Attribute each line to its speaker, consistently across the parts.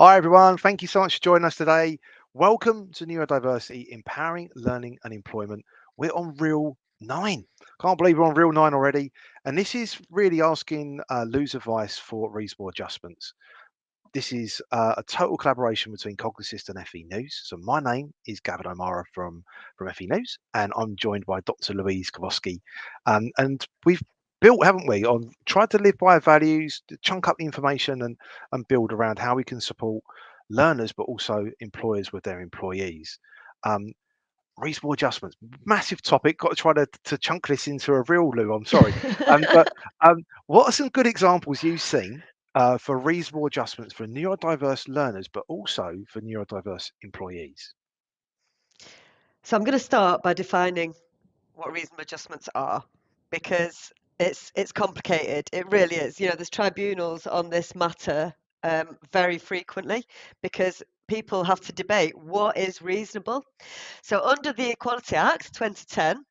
Speaker 1: Hi, everyone. Thank you so much for joining us today. Welcome to Neurodiversity Empowering Learning and Employment. We're on Reel 9. Can't believe we're on Reel 9 already. And this is really asking Lou's advice for reasonable adjustments. This is a total collaboration between Cognassist and FE News. So, my name is Gavin O'Mara from FE News, and I'm joined by Dr. Louise Kowalski. And we've built, haven't we, on tried to live by our values, to chunk up the information and build around how we can support learners, but also employers with their employees. Um, Reasonable adjustments, massive topic. Got to try to chunk this into a real Lou. I'm sorry, but what are some good examples you've seen for reasonable adjustments for neurodiverse learners, but also for neurodiverse employees?
Speaker 2: So I'm going to start by defining what reasonable adjustments are, because it's complicated. It really is. There's tribunals on this matter very frequently because people have to debate what is reasonable. So under the Equality Act 2010,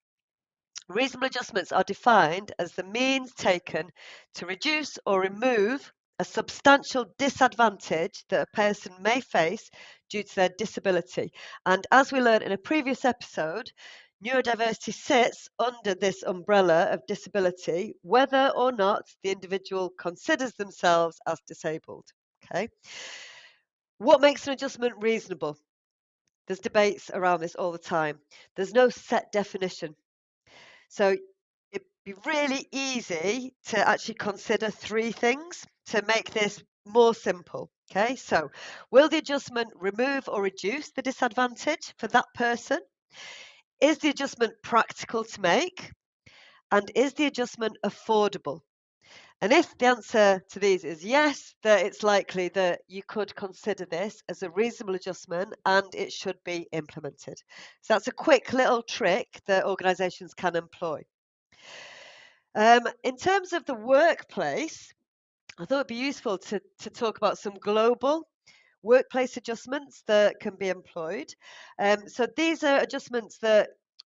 Speaker 2: reasonable adjustments are defined as the means taken to reduce or remove a substantial disadvantage that a person may face due to their disability. And as we learned in a previous episode, neurodiversity sits under this umbrella of disability, whether or not the individual considers themselves as disabled. Okay. What makes an adjustment reasonable? There's debates around this all the time. There's no set definition. So it'd be really easy to actually consider three things to make this more simple. Okay, so will the adjustment remove or reduce the disadvantage for that person? Is the adjustment practical to make? And is the adjustment affordable? And if the answer to these is yes, that it's likely that you could consider this as a reasonable adjustment and it should be implemented. So that's a quick little trick that organisations can employ. In terms of the workplace, I thought it'd be useful to talk about some global workplace adjustments that can be employed. So these are adjustments that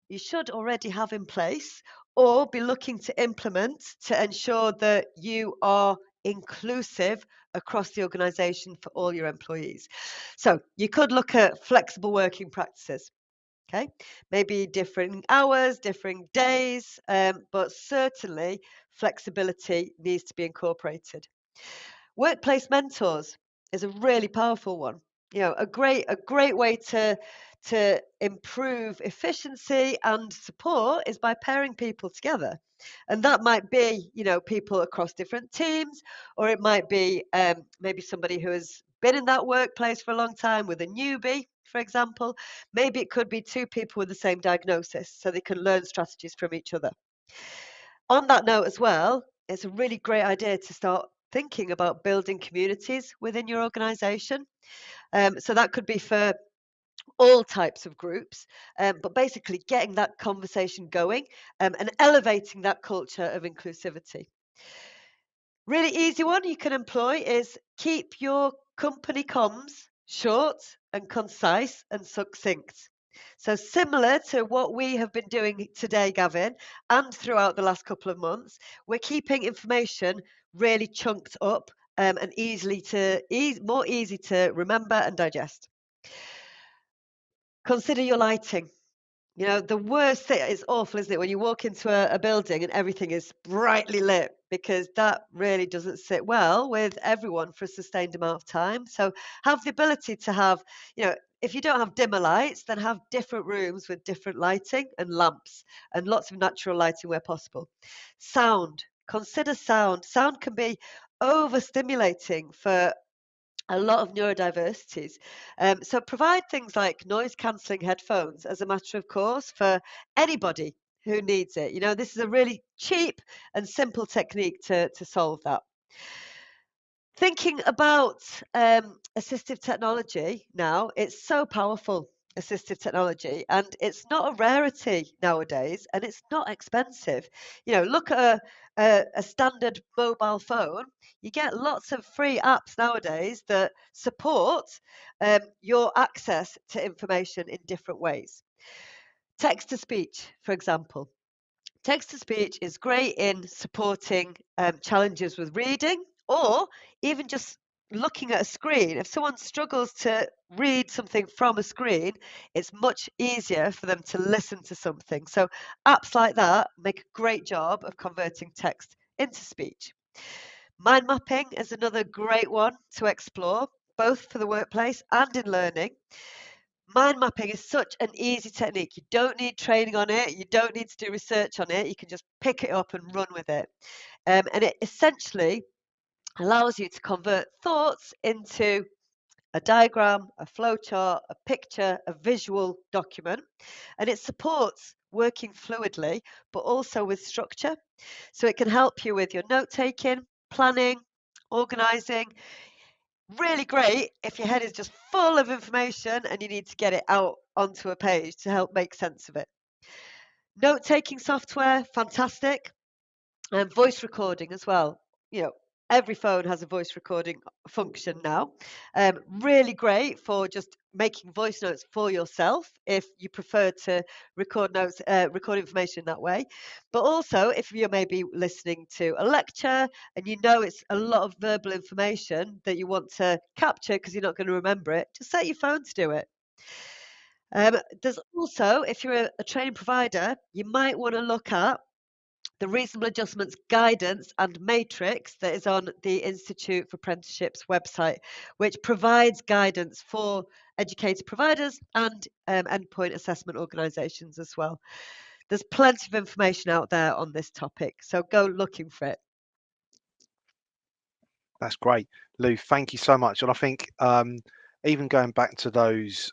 Speaker 2: you should already have in place or be looking to implement to ensure that you are inclusive across the organisation for all your employees. So you could look at flexible working practices. Okay, maybe different hours, different days, but certainly flexibility needs to be incorporated. Workplace mentors is a really powerful one. A great way to improve efficiency and support is by pairing people together. And that might be, people across different teams, or it might be maybe somebody who has been in that workplace for a long time with a newbie, for example. Maybe it could be two people with the same diagnosis so they can learn strategies from each other. On that note as well, it's a really great idea to start thinking about building communities within your organization. So that could be for all types of groups, but basically getting that conversation going and elevating that culture of inclusivity. Really easy one you can employ is keep your company comms short and concise and succinct. So similar to what we have been doing today, Gavin, and throughout the last couple of months, we're keeping information really chunked up and more easy to remember and digest. Consider your lighting. The worst thing is awful, isn't it, when you walk into a building and everything is brightly lit, because that really doesn't sit well with everyone for a sustained amount of time. So have the ability to have, if you don't have dimmer lights, then have different rooms with different lighting and lamps and lots of natural lighting where possible. Sound. Consider sound. Sound can be overstimulating for a lot of neurodiversities. So provide things like noise cancelling headphones as a matter of course for anybody who needs it. This is a really cheap and simple technique to solve that. Thinking about assistive technology now, it's so powerful, assistive technology, and it's not a rarity nowadays, and it's not expensive. Look at a standard mobile phone. You get lots of free apps nowadays that support your access to information in different ways. Text to speech, for example. Text to speech is great in supporting challenges with reading or even just looking at a screen. If someone struggles to read something from a screen, it's much easier for them to listen to something. So apps like that make a great job of converting text into speech. Mind mapping is another great one to explore, both for the workplace and in learning. Mind mapping is such an easy technique. You don't need training on it. You don't need to do research on it. You can just pick it up and run with it. And it essentially allows you to convert thoughts into a diagram, a flowchart, a picture, a visual document. And it supports working fluidly, but also with structure. So it can help you with your note taking, planning, organizing. Really great if your head is just full of information and you need to get it out onto a page to help make sense of it. Note taking software, fantastic. And voice recording as well. You know, every phone has a voice recording function now. Really great for just making voice notes for yourself if you prefer to record notes, record information that way. But also, if you're maybe listening to a lecture and you know it's a lot of verbal information that you want to capture because you're not going to remember it, just set your phone to do it. There's also, if you're a training provider, you might want to look at the Reasonable Adjustments Guidance and Matrix that is on the Institute for Apprenticeships website, which provides guidance for educator providers and endpoint assessment organisations as well. There's plenty of information out there on this topic, so go looking for it.
Speaker 1: That's great, Lou. Thank you so much. And I think even going back to those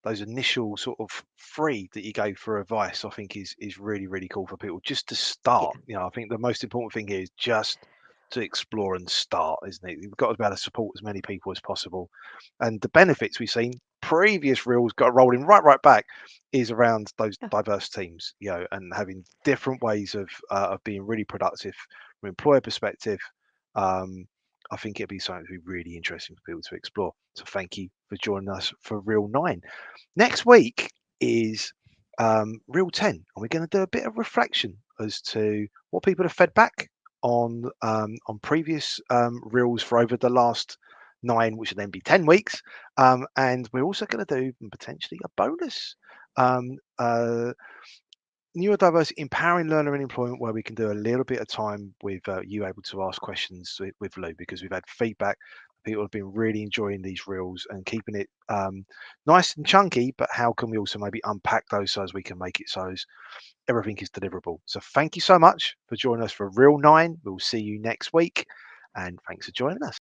Speaker 1: initial sort of free that you gave for advice, I think is really really cool for people just to start.
Speaker 2: Yeah.
Speaker 1: You know, I think the most important thing here is just to explore and start, isn't it? We've got to be able to support as many people as possible, and the benefits we've seen previous reels got rolling right back is around those
Speaker 2: Yeah.
Speaker 1: diverse teams, you know, and having different ways of being really productive from an employer perspective. I think it'd be something to be really interesting for people to explore. So thank you for joining us for Reel 9. Next week is Reel 10, and we're going to do a bit of reflection as to what people have fed back on previous reels for over the last 9, which will then be 10 weeks. And we're also going to do potentially a bonus neurodiversity empowering learner and employment, where we can do a little bit of time with you able to ask questions with Lou, because we've had feedback. People have been really enjoying these reels and keeping it nice and chunky, but how can we also maybe unpack those so as we can make it so as everything is deliverable. So thank you so much for joining us for Reel 9. We'll see you next week, and thanks for joining us.